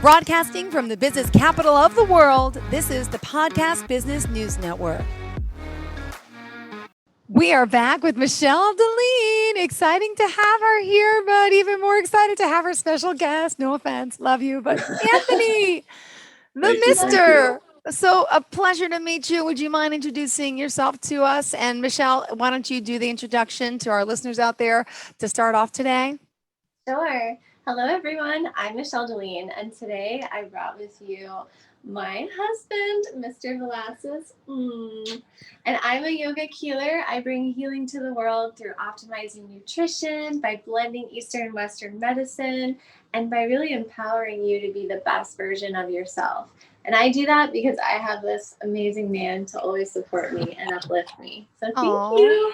Broadcasting from the business capital of the world, this is the Podcast Business News Network. We are back with Michelle Dellene. Exciting to have her here, but even more excited to have our special guest. No offense, love you, but Anthony, the Mister. So a pleasure to meet you. Would you mind introducing yourself to us? And Michelle, why don't you do the introduction to our listeners out there to start off today? Sure. Hello, everyone. I'm Michelle Dellene, and today I brought with you my husband, Mr. Velasquez. And I'm a yogic healer. I bring healing to the world through optimizing nutrition, by blending Eastern and Western medicine, and by really empowering you to be the best version of yourself. And I do that because I have this amazing man to always support me and uplift me. So thank you.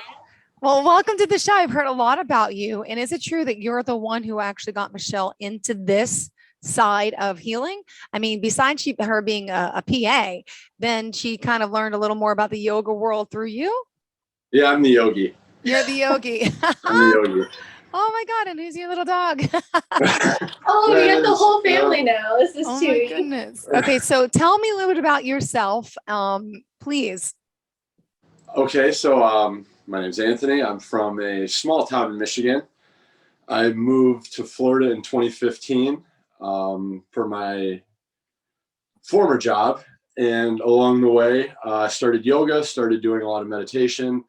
Well, welcome to the show. I've heard a lot about you. And is it true that you're the one who actually got Michelle into this side of healing? I mean, besides her being a PA, then she kind of learned a little more about the yoga world through you? Yeah, I'm the yogi. You're the yogi. I'm the yogi. Oh my God, and who's your little dog? Oh, we got the whole family now. This is Oh Chewy. my goodness. Okay, so tell me a little bit about yourself, please. Okay, so my name's Anthony. I'm from a small town in Michigan. I moved to Florida in 2015 for my former job. And along the way, I started yoga, started doing a lot of meditation.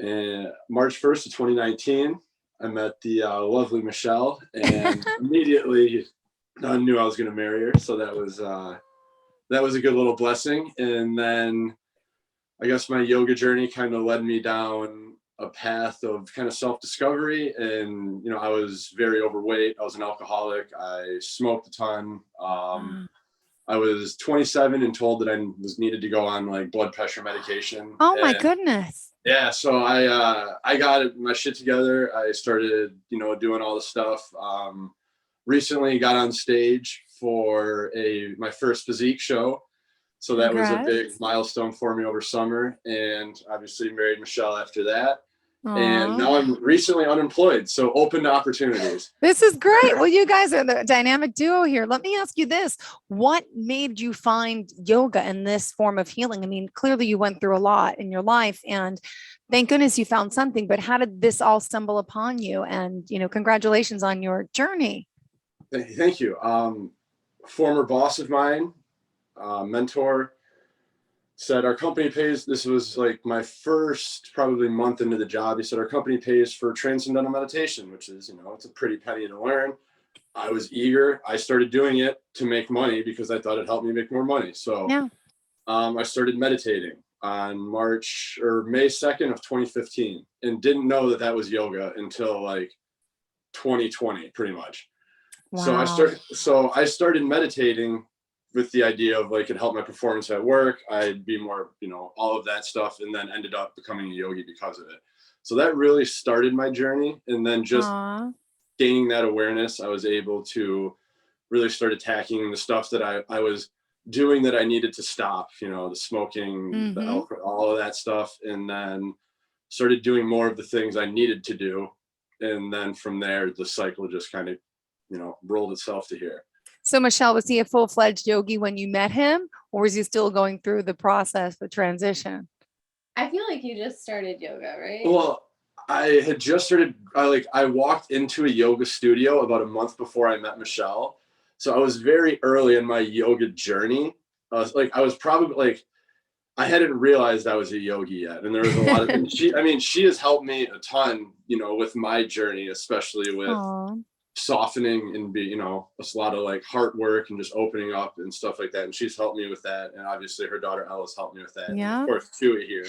And March 1st of 2019, I met the lovely Michelle, and immediately I knew I was going to marry her. So that was a good little blessing. And then I guess my yoga journey kind of led me down a path of kind of self-discovery. And, I was very overweight. I was an alcoholic. I smoked a ton. I was 27 and told that I was needed to go on like blood pressure medication. Oh my goodness. Yeah. So I got my shit together. I started, doing all the stuff. Recently got on stage for my first physique show. So that was a big milestone for me over summer, and obviously married Michelle after that. Aww. And now I'm recently unemployed, so open to opportunities. This is great. Well, you guys are the dynamic duo here. Let me ask you this. What made you find yoga and this form of healing? I mean, clearly you went through a lot in your life, and thank goodness you found something, but how did this all stumble upon you? And, congratulations on your journey. Thank you. Former boss of mine, mentor, said our company pays, this was like my first probably month into the job. He said our company pays for Transcendental meditation, which is, it's a pretty penny to learn. I was eager. I started doing it to make money because I thought it helped me make more money. So I started meditating on May 2nd of 2015 and didn't know that was yoga until like 2020 pretty much. Wow. So I started meditating with the idea of like it helped my performance at work. I'd be more, all of that stuff, and then ended up becoming a yogi because of it. So that really started my journey. And then just gaining that awareness, I was able to really start attacking the stuff that I was doing that I needed to stop, the smoking, the alcohol, all of that stuff. And then started doing more of the things I needed to do. And then from there, the cycle just kind of, rolled itself to here. So Michelle, was he a full-fledged yogi when you met him, or was he still going through the process, the transition? I feel like you just started yoga, right? Well, I had just started, I walked into a yoga studio about a month before I met Michelle. So I was very early in my yoga journey. I hadn't realized I was a yogi yet. And there was a lot of, she has helped me a ton, with my journey, especially with softening and a lot of like heart work and just opening up and stuff like that. And she's helped me with that. And obviously her daughter Ella's helped me with that. Yeah. And of course, Chewy here.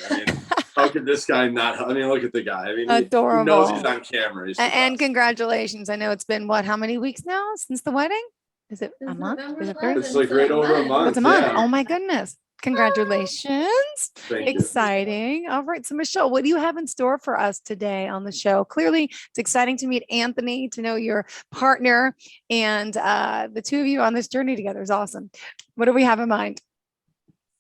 How could this guy not? Look at the guy. Adorable. He knows he's on camera. And congratulations. I know it's been how many weeks now since the wedding? Is it a month? Is it 30? It's like right over a month. It's a month. Yeah. Oh my goodness. Congratulations. Thank Exciting. You. All right. So Michelle, what do you have in store for us today on the show? Clearly it's exciting to meet Anthony, to know your partner, and the two of you on this journey together is awesome. What do we have in mind?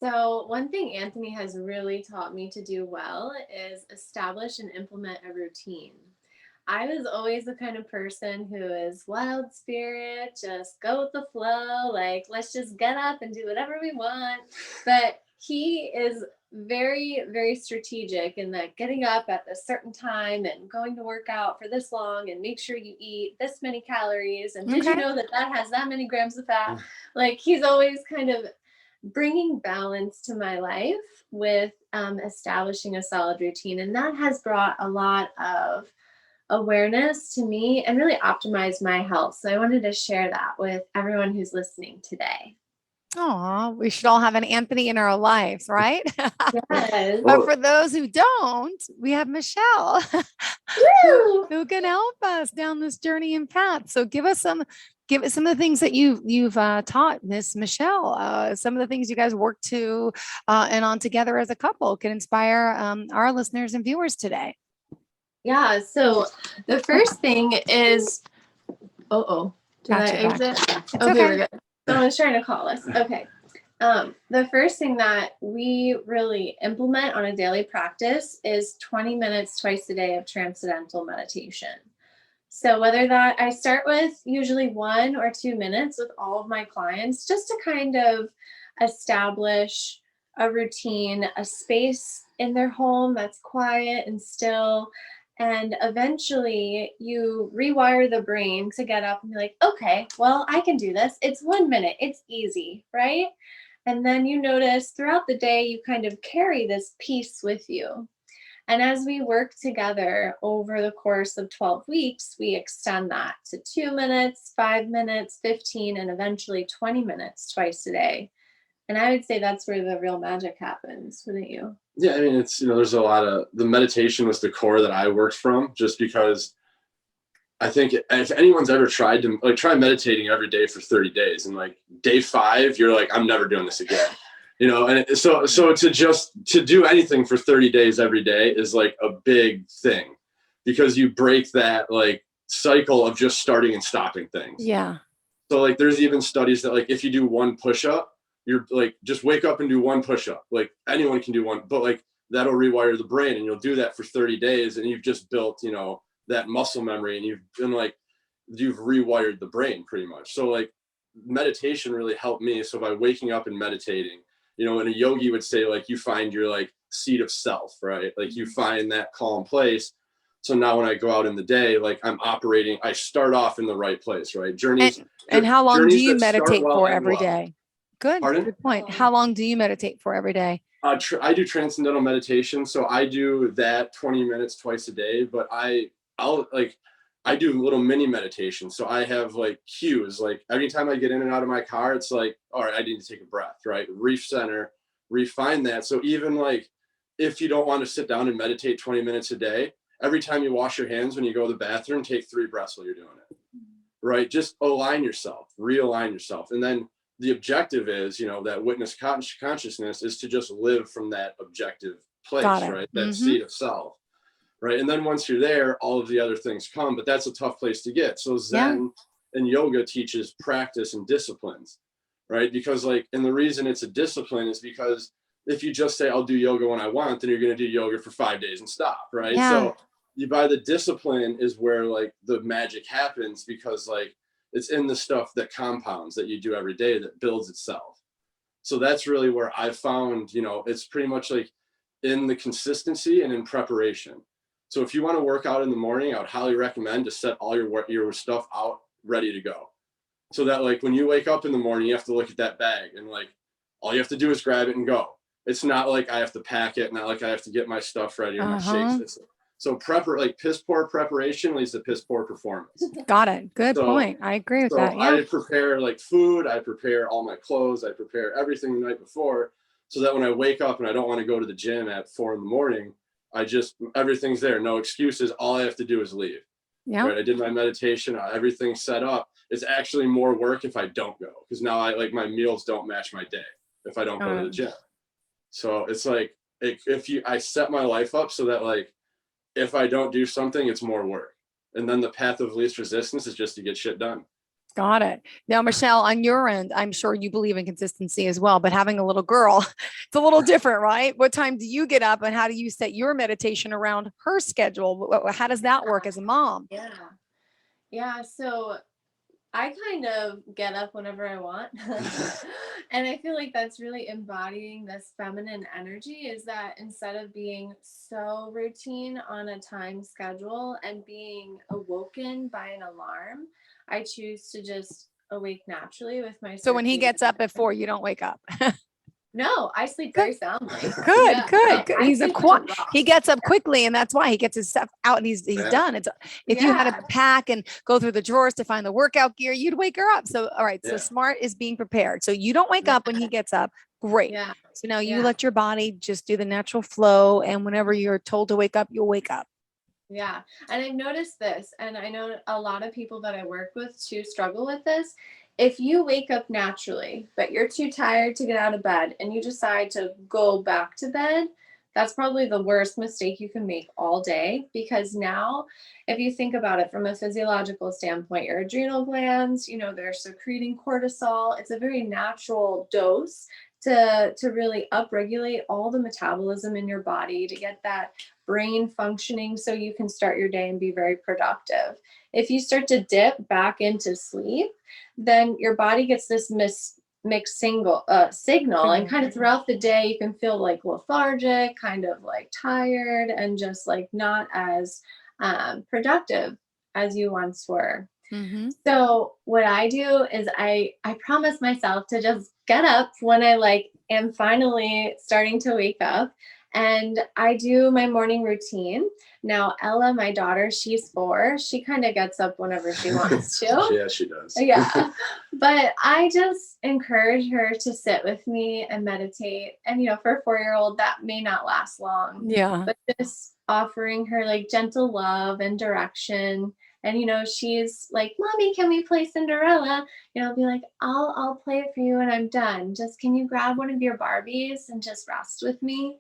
So one thing Anthony has really taught me to do well is establish and implement a routine. I was always the kind of person who is wild spirit, just go with the flow. Like, let's just get up and do whatever we want. But he is very, very strategic in that getting up at a certain time and going to work out for this long and make sure you eat this many calories. And did you know that that has that many grams of fat? Like, he's always kind of bringing balance to my life with establishing a solid routine. And that has brought a lot of awareness to me and really optimized my health. So I wanted to share that with everyone who's listening today. Oh, we should all have an Anthony in our lives, right? Yes. But for those who don't, we have Michelle who can help us down this journey and path. So give us some of the things that you've taught Miss Michelle. Some of the things you guys work to and on together as a couple can inspire our listeners and viewers today. Yeah. So the first thing is, did I exit? Okay, we're good. Someone's trying to call us. Okay. The first thing that we really implement on a daily practice is 20 minutes twice a day of transcendental meditation. So whether that I start with usually 1 or 2 minutes with all of my clients, just to kind of establish a routine, a space in their home that's quiet and still. And eventually you rewire the brain to get up and be like, okay, well, I can do this. It's 1 minute. It's easy, right? And then you notice throughout the day, you kind of carry this piece with you. And as we work together over the course of 12 weeks, we extend that to 2 minutes, 5 minutes, 15, and eventually 20 minutes twice a day. And I would say that's where the real magic happens, wouldn't you? Yeah, I mean, it's, there's a lot of, the meditation was the core that I worked from, just because I think if anyone's ever tried to try meditating every day for 30 days and like day 5, you're like, I'm never doing this again. And so to do anything for 30 days every day is like a big thing, because you break that like cycle of just starting and stopping things. Yeah. So like there's even studies that like if you do 1 push-up, you're like, just wake up and do 1 push-up. Like anyone can do 1, but like that'll rewire the brain, and you'll do that for 30 days and you've just built, that muscle memory, and you've rewired the brain pretty much. So like meditation really helped me. So by waking up and meditating, and a yogi would say, like, you find your like seat of self, right? Like you find that calm place. So now when I go out in the day, like I start off in the right place, right? And how long do you meditate for every day? Good. Pardon? Good point. How long do you meditate for every day? I do transcendental meditation. So I do that 20 minutes twice a day, but I do little mini meditations. So I have like cues, like every time I get in and out of my car, it's like, all right, I need to take a breath, right? Recenter, refine that. So even like, if you don't want to sit down and meditate 20 minutes a day, every time you wash your hands, when you go to the bathroom, take 3 breaths while you're doing it, right? Just align yourself, realign yourself. And then the objective is, that witness consciousness is to just live from that objective place, right? That seat of self. Right. And then once you're there, all of the other things come, but that's a tough place to get. So Zen and yoga teaches practice and disciplines, right? Because and the reason it's a discipline is because if you just say, I'll do yoga when I want, then you're going to do yoga for 5 days and stop. Right. Yeah. So by the discipline is where like the magic happens, because like it's in the stuff that compounds that you do every day that builds itself. So that's really where I found, it's pretty much like in the consistency and in preparation. So if you want to work out in the morning, I would highly recommend to set all your stuff out ready to go. So that like when you wake up in the morning, you have to look at that bag and like all you have to do is grab it and go. It's not like I have to pack it, not like I have to get my stuff ready or my shakes. So piss poor preparation leads to piss poor performance. Got it. Good point. I agree with that. Yeah. I prepare like food, I prepare all my clothes, I prepare everything the night before, so that when I wake up and I don't want to go to the gym at 4 a.m, everything's there, no excuses. All I have to do is leave. Yeah. Right. I did my meditation, everything's set up. It's actually more work if I don't go, because now my meals don't match my day if I don't go to the gym. So it's like, I set my life up so that like, if I don't do something, it's more work. And then the path of least resistance is just to get shit done. Got it. Now, Michelle, on your end, I'm sure you believe in consistency as well, but having a little girl, it's a little different, right? What time do you get up and how do you set your meditation around her schedule? How does that work as a mom? Yeah. Yeah. So I kind of get up whenever I want. And I feel like that's really embodying this feminine energy, is that instead of being so routine on a time schedule and being awoken by an alarm, I choose to just awake naturally with my So when he circadian gets up at rhythm. 4, you don't wake up. No, I sleep Good. very soundly. Good, Yeah, good, no, good. I He's a sleep like a rock. he gets up quickly, and that's why he gets his stuff out and he's Yeah. done. It's if you had to Yeah, pack and go through the drawers to find the workout gear, you'd wake her up. So all right, so Yeah. smart is being prepared. So you don't wake up when he gets up. Great. yeah, So now you yeah, let your body just do the natural flow, and whenever you're told to wake up, you'll wake up. yeah. And I've noticed this, and I know a lot of people that I work with too struggle with this. If you wake up naturally, but you're too tired to get out of bed and you decide to go back to bed, that's probably the worst mistake you can make all day. Because now, if you think about it from a physiological standpoint, your adrenal glands, they're secreting cortisol. It's a very natural dose to really upregulate all the metabolism in your body to get that brain functioning so you can start your day and be very productive. If you start to dip back into sleep, then your body gets this mixed signal, and kind of throughout the day you can feel like lethargic, kind of like tired, and just like not as productive as you once were. Mm-hmm. So what I do is I promise myself to just get up when I like am finally starting to wake up, and I do my morning routine. Now Ella, my daughter, she's 4. She kind of gets up whenever she wants to. Yeah, she does. Yeah. But I just encourage her to sit with me and meditate. And for a 4-year-old, that may not last long. Yeah. But just offering her like gentle love and direction. And she's like, "Mommy, can we play Cinderella?" I'll be like, I'll play it for you when I'm done. Just can you grab one of your Barbies and just rest with me?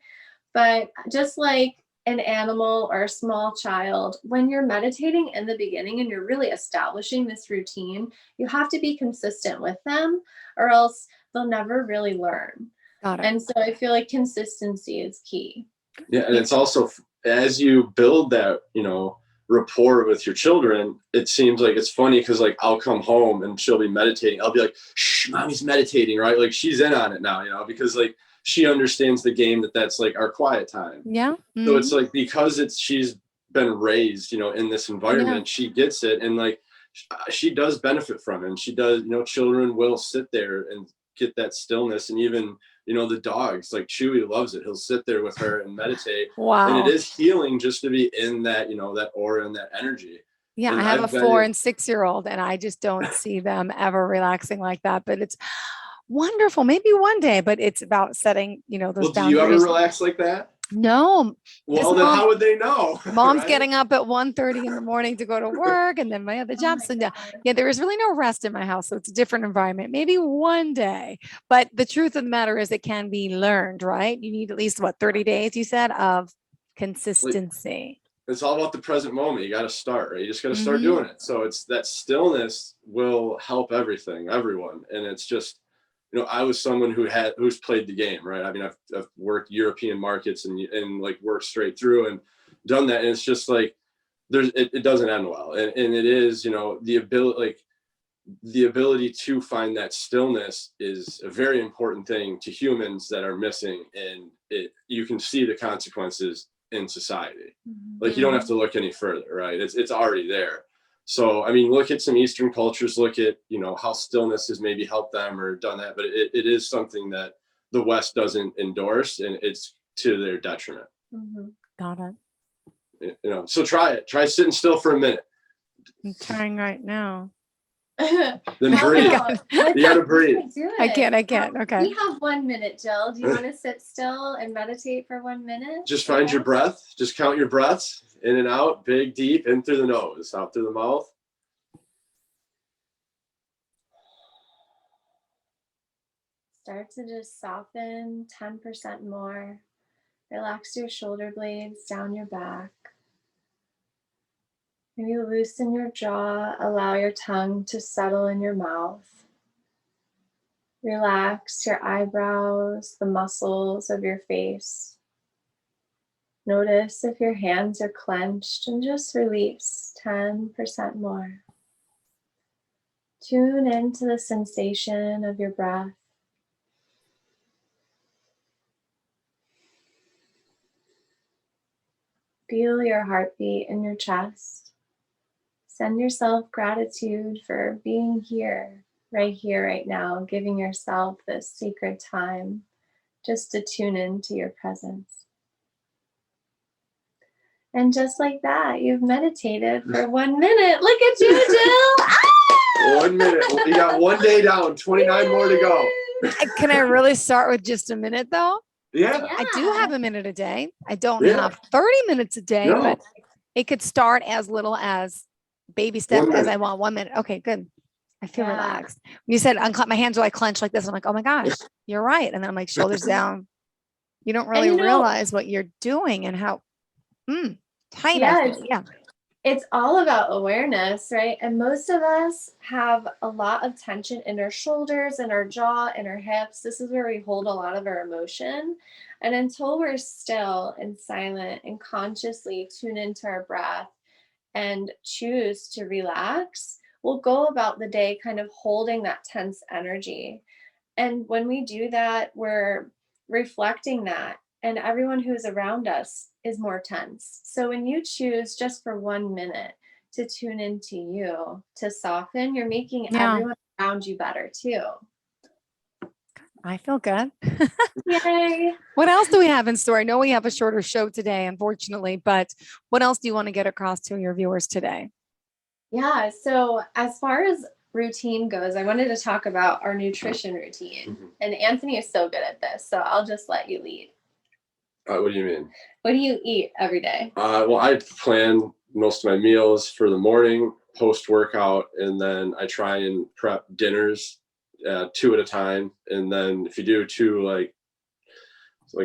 But just like an animal or a small child, when you're meditating in the beginning and you're really establishing this routine, you have to be consistent with them, or else they'll never really learn. Got it. And so I feel like consistency is key. Yeah, and it's also as you build that, rapport with your children, it seems like it's funny because like I'll come home and she'll be meditating. I'll be like, "Shh, mommy's meditating," right? Like she's in on it now, because like she understands the game that's like our quiet time. Yeah. Mm-hmm. So it's like because she's been raised, in this environment, she gets it, and like she does benefit from it. And she does, children will sit there and get that stillness, and even the dogs, like Chewy loves it. He'll sit there with her and meditate. Wow. And it is healing just to be in that, that aura and that energy. Yeah, And I have a 4 and 6-year-old, and I just don't see them ever relaxing like that. But it's wonderful. Maybe one day, but it's about setting, those Well, do boundaries. you ever relax like that? No. Well, then how would they know? Mom's right? getting up at 1:30 in the morning to go to work, and then my other jobs. So yeah, there is really no rest in my house. So it's a different environment. Maybe one day. But the truth of the matter is it can be learned, right? You need at least 30 days, you said, of consistency. It's all about the present moment. You got to start, right? You just got to start doing it. So it's that stillness will help everyone. And it's just, I was someone who's played the game, right? I mean, I've worked European markets and like worked straight through and done that. And it's just like, it doesn't end well. And it is, the ability to find that stillness is a very important thing to humans that are missing. And you can see the consequences in society. Like you don't have to look any further, right? It's already there. So, I mean, look at some Eastern cultures, look at, how stillness has maybe helped them or done that, but it is something that the West doesn't endorse, and it's to their detriment. Got it. So try sitting still for a minute. I'm trying right now. Then breathe. You gotta breathe. I can't. Okay. We have 1 minute, Jill. Do you want to sit still and meditate for 1 minute? Just find your breath. Just count your breaths in and out, big, deep, in through the nose, out through the mouth. Start to just soften 10% more. Relax your shoulder blades down your back. Maybe loosen your jaw, allow your tongue to settle in your mouth. Relax your eyebrows, the muscles of your face. Notice if your hands are clenched and just release 10% more. Tune into the sensation of your breath. Feel your heartbeat in your chest. Send yourself gratitude for being here, right now, giving yourself this sacred time just to tune into your presence. And just like that, you've meditated for 1 minute. Look at you, Jill. 1 minute. You got 1 day down, 29 more to go. Can I really start with just a minute though? Yeah. I do have a minute a day. I don't have 30 minutes a day, but it could start as little as baby step as I want. 1 minute. Okay, good. I feel relaxed. When you said my hands are like clenched like this, I'm like, oh my gosh, you're right. And then I'm like, shoulders down. You don't really realize what you're doing and how tight I feel. Yeah. It's all about awareness, right? And most of us have a lot of tension in our shoulders and our jaw and our hips. This is where we hold a lot of our emotion. And until we're still and silent and consciously tune into our breath and choose to relax, we'll go about the day kind of holding that tense energy. And when we do that, we're reflecting that, and everyone who's around us is more tense. So when you choose just for 1 minute to tune into you, to soften, you're making everyone around you better too. I feel good. Yay. What else do we have in store? I know we have a shorter show today, unfortunately, but what else do you want to get across to your viewers today? Yeah. So as far as routine goes, I wanted to talk about our nutrition routine. And Anthony is so good at this, so I'll just let you lead. What do you mean? What do you eat every day? Well, I plan most of my meals for the morning, post-workout, and then I try and prep dinners 2 at a time. And then if you do 2, like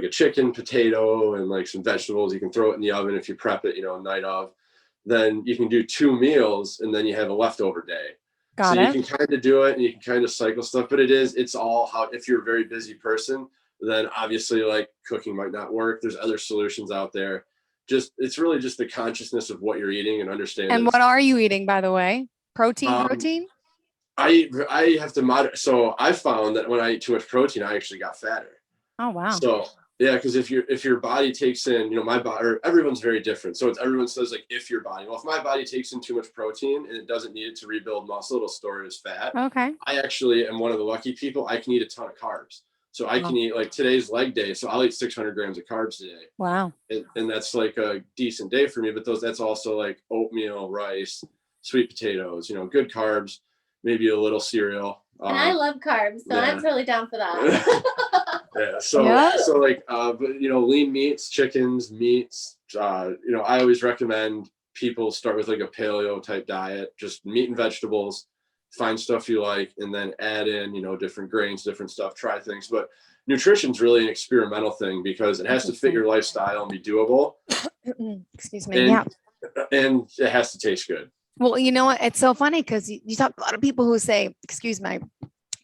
a chicken, potato, and like some vegetables, you can throw it in the oven if you prep it, night of. Then you can do 2 meals, and then you have a leftover day. Got it. You can kind of do it, and you can kind of cycle stuff, but it's all how, if you're a very busy person, then obviously like cooking might not work. There's other solutions out there. It's really just the consciousness of what you're eating and understanding. And what are you eating, by the way? Protein? I have to moderate. So I found that when I eat too much protein, I actually got fatter. Oh, wow. So yeah, because if your body takes in, my body, or everyone's very different. So everyone says like, if your body, well, if my body takes in too much protein and it doesn't need it to rebuild muscle, it'll store it as fat. Okay. I actually am one of the lucky people. I can eat a ton of carbs. So I can eat, like today's leg day. So I'll eat 600 grams of carbs today. Wow. And that's like a decent day for me. But that's also like oatmeal, rice, sweet potatoes, good carbs, maybe a little cereal. And I love carbs, so I'm totally down for that. Yeah. So like, but lean meats, chickens, meats, I always recommend people start with like a paleo type diet, just meat and vegetables, find stuff you like, and then add in, different grains, different stuff, try things. But nutrition's really an experimental thing because it has to fit your lifestyle and be doable. Excuse me. And it has to taste good. Well, you know what? It's so funny because you talk to a lot of people who say, excuse my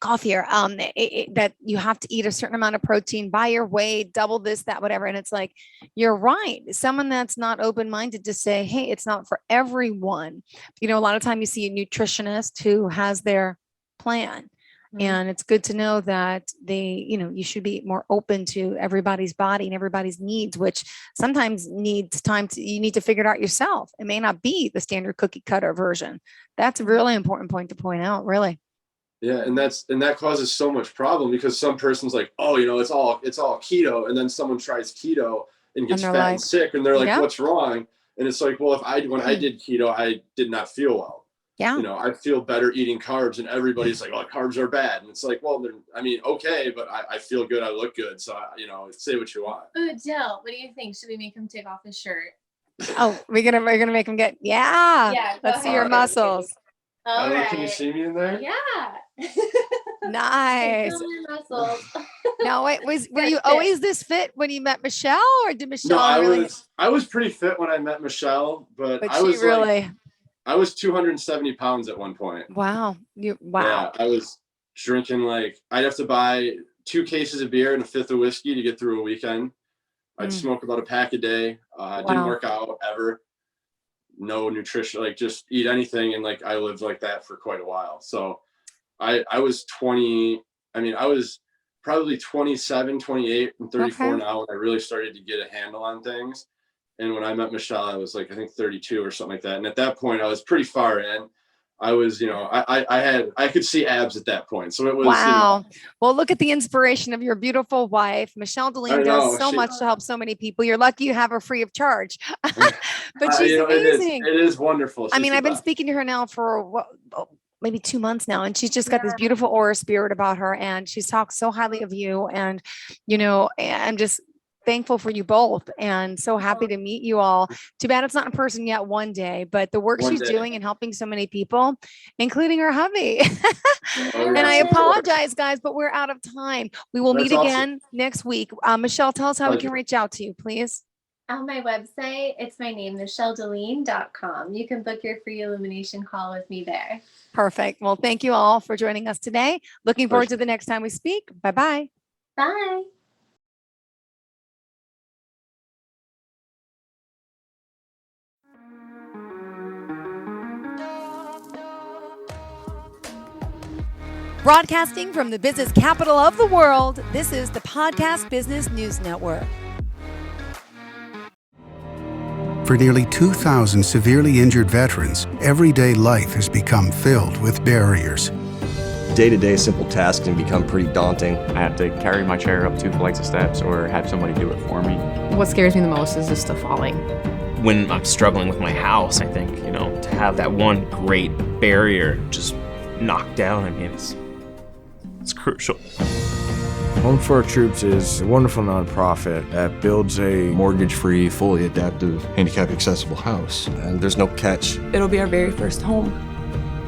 cough here, that you have to eat a certain amount of protein by your weight, double this, that, whatever. And it's like, you're right. Someone that's not open-minded to say, hey, it's not for everyone. A lot of time you see a nutritionist who has their plan. And it's good to know that you should be more open to everybody's body and everybody's needs, which sometimes needs time you need to figure it out yourself. It may not be the standard cookie cutter version. That's a really important point to point out, really. Yeah. And that causes so much problem because some person's like, oh, it's all keto. And then someone tries keto and gets fat and sick. And they're like, what's wrong? And it's like, well, when I did keto, I did not feel well. Yeah. I feel better eating carbs, and everybody's like, oh, carbs are bad. And it's like, well, okay, but I feel good. I look good. So, say what you want. Ooh, Jill, what do you think? Should we make him take off his shirt? Oh, we're gonna make him get, let's see your muscles. All right. Can you see me in there? Yeah. Nice. Muscles. Now, wait, were you always this fit when you met Michelle, or did Michelle? No, I was pretty fit when I met Michelle, but I was really. I was 270 pounds at one point. Wow. Wow. Yeah, I was drinking like I'd have to buy 2 cases of beer and a fifth of whiskey to get through a weekend. I'd smoke about a pack a day. Didn't work out ever. No nutrition, like just eat anything. And like I lived like that for quite a while. So I was 20. I mean, I was probably 27, 28, and 34 now when I really started to get a handle on things. And when I met Michelle, I was like, I think 32 or something like that. And at that point, I was pretty far in. I was, you know, I could see abs at that point. So it was, wow. You know, well, look at the inspiration of your beautiful wife. Michelle Dellene does so much to help so many people. You're lucky you have her free of charge, but she's amazing. It is wonderful. I mean, I've been speaking to her now for maybe 2 months now, and she's just got this beautiful aura spirit about her. And she's talked so highly of you. And, you know, I'm just thankful for you both and so happy to meet you all. Too bad it's not in person yet one day, but the work she's doing and helping so many people, including her hubby. And I apologize, guys, but we're out of time. We will meet again next week. Michelle, tell us how we can reach out to you, please. On my website, it's my name, michelledellene.com. You can book your free illumination call with me there. Perfect. Well, thank you all for joining us today. Looking forward to the next time we speak. Bye-bye. Bye. Broadcasting from the business capital of the world, this is the Podcast Business News Network. For nearly 2,000 severely injured veterans, everyday life has become filled with barriers. Day-to-day simple tasks can become pretty daunting. I have to carry my chair up 2 flights of steps or have somebody do it for me. What scares me the most is just the falling. When I'm struggling with my house, I think, you know, to have that one great barrier just knocked down, I mean, it's crucial. Home for Our Troops is a wonderful nonprofit that builds a Mortgage-free, fully adaptive, handicap-accessible house. And there's no catch. It'll be our very first home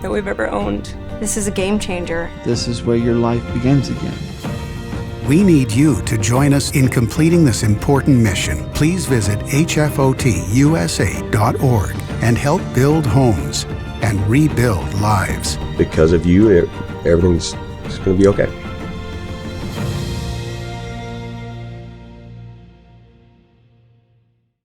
that we've ever owned. This is a game changer. This is where your life begins again. We need you to join us in completing this important mission. Please visit hfotusa.org and help build homes and rebuild lives. Because of you, everything's going to be okay.